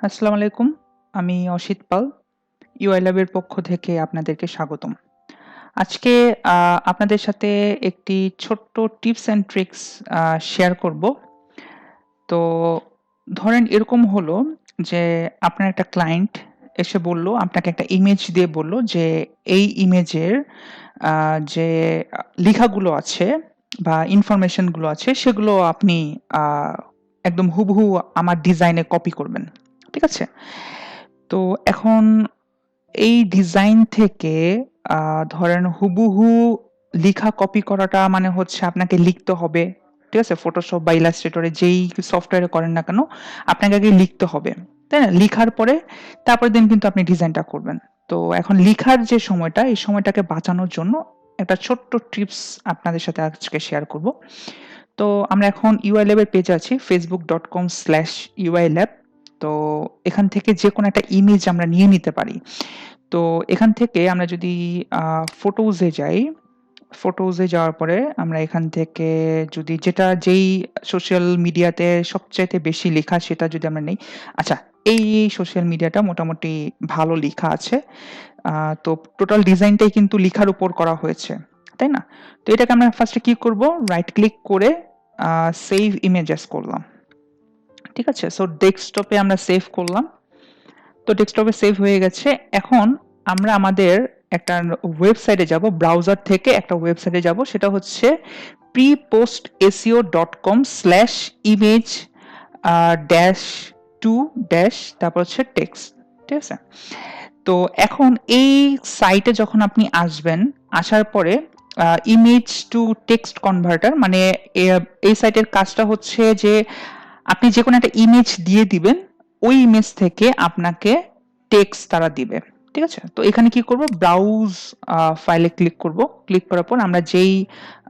আসসালামু আলাইকুম। আমি অসিত পাল। ইউআই ল্যাবের পক্ষ থেকে আপনাদেরকে স্বাগতম। আজকে আপনাদের সাথে একটি ছোট্ট টিপস অ্যান্ড ট্রিকস শেয়ার করব। তো ধরেন এরকম হলো যে আপনার একটা ক্লায়েন্ট এসে বলল, আপনাকে একটা ইমেজ দিয়ে বলল যে এই ইমেজের যে লেখাগুলো আছে বা ইনফরমেশন গুলো আছে সেগুলো আপনি আ একদম হুবহু আমার ডিজাইনে কপি করবেন। ঠিক আছে? তো এখন এই ডিজাইন থেকে আ ধরেন হুবহু লিখা কপি করাটা মানে হচ্ছে আপনাকে লিখতে হবে। ঠিক আছে? Photoshop বা Illustrator এ যেই সফটওয়্যারে করেন না কেন, আপনাকে আগে লিখতে হবে। তাই না? লিখার পরে তারপরে দেন কিন্তু আপনি ডিজাইনটা করবেন। তো এখন লিখার যে সময়টা, এই সময়টাকে বাঁচানোর জন্য একটা ছোট্ট টিপস আপনাদের সাথে আজকে শেয়ার করব। তো আমরা এখন UI Lab এর পেজে আছি facebook.com/UILab। তো এখান থেকে যেকোনো একটা ইমেজ আমরা নিয়ে নিতে পারি। তো এখান থেকে আমরা যদি ফটোস এ যাই, ফটোস এ যাওয়ার পরে আমরা এখান থেকে যদি যেই সোশ্যাল মিডিয়াতে সবচাইতে বেশি লেখা সেটা যদি আমরা নেই। আচ্ছা, এই সোশ্যাল মিডিয়াটা মোটামুটি ভালো লিখা আছে। আ তো টোটাল ডিজাইনটাই কিন্তু লিখার উপর করা হয়েছে। তাই না? তো এটাকে আমরা ফার্স্ট এ কি করব? রাইট ক্লিক করে আ সেভ ইমেজেস করলাম। ঠিক আছে? সো ডেস্কটপে আমরা সেভ করলাম। তো ডেস্কটপে সেভ হয়ে গেছে। এখন আমরা আমাদের একটা ওয়েবসাইটে যাব। ব্রাউজার থেকে একটা ওয়েবসাইটে যাব। সেটা হচ্ছে prepostSEO.com/image ড্যাশ টু ড্যাশ তারপর হচ্ছে টেক্সট। ঠিক আছে? তো এখন এই সাইটে যখন আপনি আসবেন, আসার পরে ইমেজ টু টেক্সট কনভার্টার মানে এ এই সাইটের কাজটা হচ্ছে যে আপনি যেকোনো একটা ইমেজ দিয়ে দিবেন। ওই ইমেজ থেকে আপনাকে টেক্সট তারা দিবে। ঠিক আছে? তো এখানে কি করব? ব্রাউজ ফাইলে ক্লিক করব। ক্লিক করার পর আমরা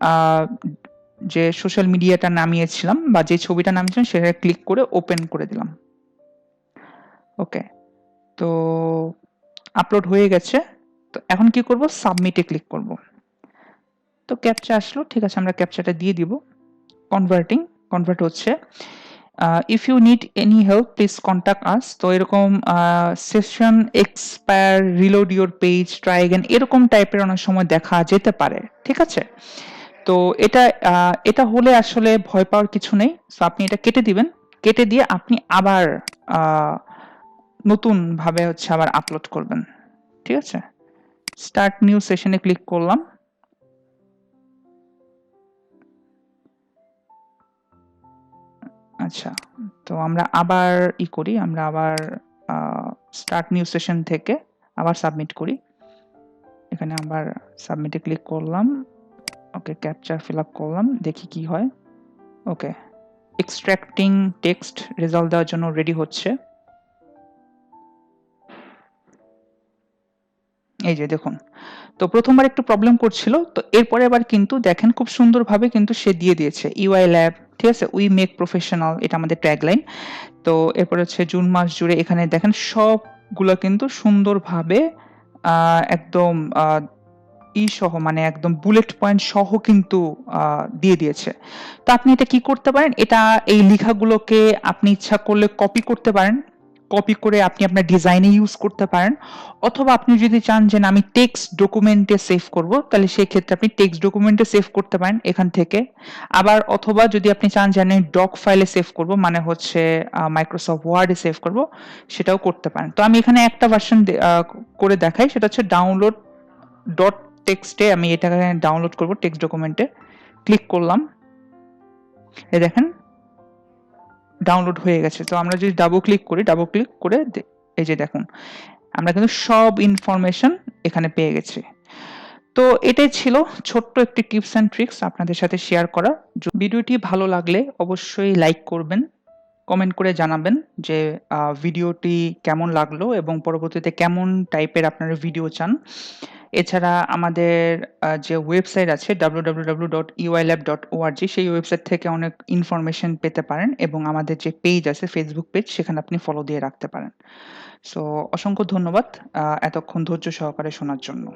আ যে সোশ্যাল মিডিয়াটা নামিয়েছিলাম বা যে ছবিটা নামিয়েছিলাম সেটা ক্লিক করে ওপেন করে দিলাম। ওকে। তো আপলোড হয়ে গেছে। তো এখন কি করব? সাবমিট এ ক্লিক করব। তো ক্যাপচা আসলো। ঠিক আছে, আমরা ক্যাপচাটা দিয়ে দিব। কনভার্টিং, কনভার্ট হচ্ছে। If you need any help please contact us. তো এরকম session expire, reload your page, try again এরকম টাইপের অনেক সময় দেখা যেতে পারে। ঠিক আছে? তো এটা এটা হলে আসলে ভয় পাওয়ার কিছু নেই। সো আপনি এটা কেটে দিবেন। কেটে দিয়ে আপনি আবার আ নতুনভাবে হচ্ছে আবার আপলোড করবেন। ঠিক আছে? স্টার্ট নিউ সেশন এ ক্লিক করলাম। আচ্ছা। তো আমরা আবার করি। আমরা আবার আ স্টার্ট নিউ সেশন থেকে আবার সাবমিট করি। এখানে আবার সাবমিট এ ক্লিক করলাম। ওকে, ক্যাপচা ফিল আপ করলাম। দেখি কি হয়। ওকে। এক্সট্রাক্টিং টেক্সট রেজাল্ট দেওয়ার জন্য রেডি হচ্ছে। এই যে দেখুন। তো ১ম বার একটু প্রবলেম করছিল। তো এরপরে আবার কিন্তু দেখেন খুব সুন্দরভাবে কিন্তু সে দিয়ে দিয়েছে। UI ল্যাব, ঠিক আছে? উই মেক প্রফেশনাল, এটা আমাদের ট্যাগলাইন। তো এরপরে হচ্ছে জুন মাস জুড়ে এখানে দেখেন সবগুলা কিন্তু সুন্দরভাবে আ একদম সহ মানে একদম বুলেট পয়েন্ট সহ কিন্তু আ দিয়ে দিয়েছে। তো আপনি এটা কি করতে পারেন? এই লেখাগুলোকে আপনি ইচ্ছা করলে কপি করতে পারেন। কপি করে আপনি আপনার ডিজাইনে ইউজ করতে পারেন। অথবা আপনি যদি চান যে না আমি টেক্সট ডকুমেন্টে সেভ করব, তাহলে সেক্ষেত্রে আপনি টেক্সট ডকুমেন্টে সেভ করতে পারেন এখান থেকে। আবার অথবা যদি আপনি চান যে আমি ডক ফাইলে সেভ করব মানে হচ্ছে Microsoft Word এ সেভ করব, সেটাও করতে পারেন। তো আমি এখানে একটা ভার্সন করে দেখাই, সেটা হচ্ছে ডাউনলোড ডট টেক্সটে আমি এটাকে ডাউনলোড করব টেক্সট ডকুমেন্টে। ক্লিক করলাম। এই দেখেন ডাউনলোড হয়ে গেছে। তো আমরা যদি ডাবল ক্লিক করি, ডাবল ক্লিক করে এই যে দেখুন, আমরা কিন্তু সব ইনফরমেশন এখানে পেয়ে গেছি। তো এটাই ছিল ছোট্ট একটি টিপস অ্যান্ড ট্রিক্স আপনাদের সাথে শেয়ার করা। ভিডিওটি ভালো লাগলে অবশ্যই লাইক করবেন, কমেন্ট করে জানাবেন যে ভিডিওটি কেমন লাগলো এবং পরবর্তীতে কেমন টাইপের আপনারা ভিডিও চান। এছাড়া আমাদের যে ওয়েবসাইট আছে www.uilab.org, সেই ওয়েবসাইট থেকে অনেক ইনফরমেশন পেতে পারেন এবং আমাদের যে পেজ আছে ফেসবুক পেজ, সেখানে আপনি ফলো দিয়ে রাখতে পারেন। সো অসংখ্য ধন্যবাদ এতক্ষণ ধৈর্য সহকারে শোনার জন্য।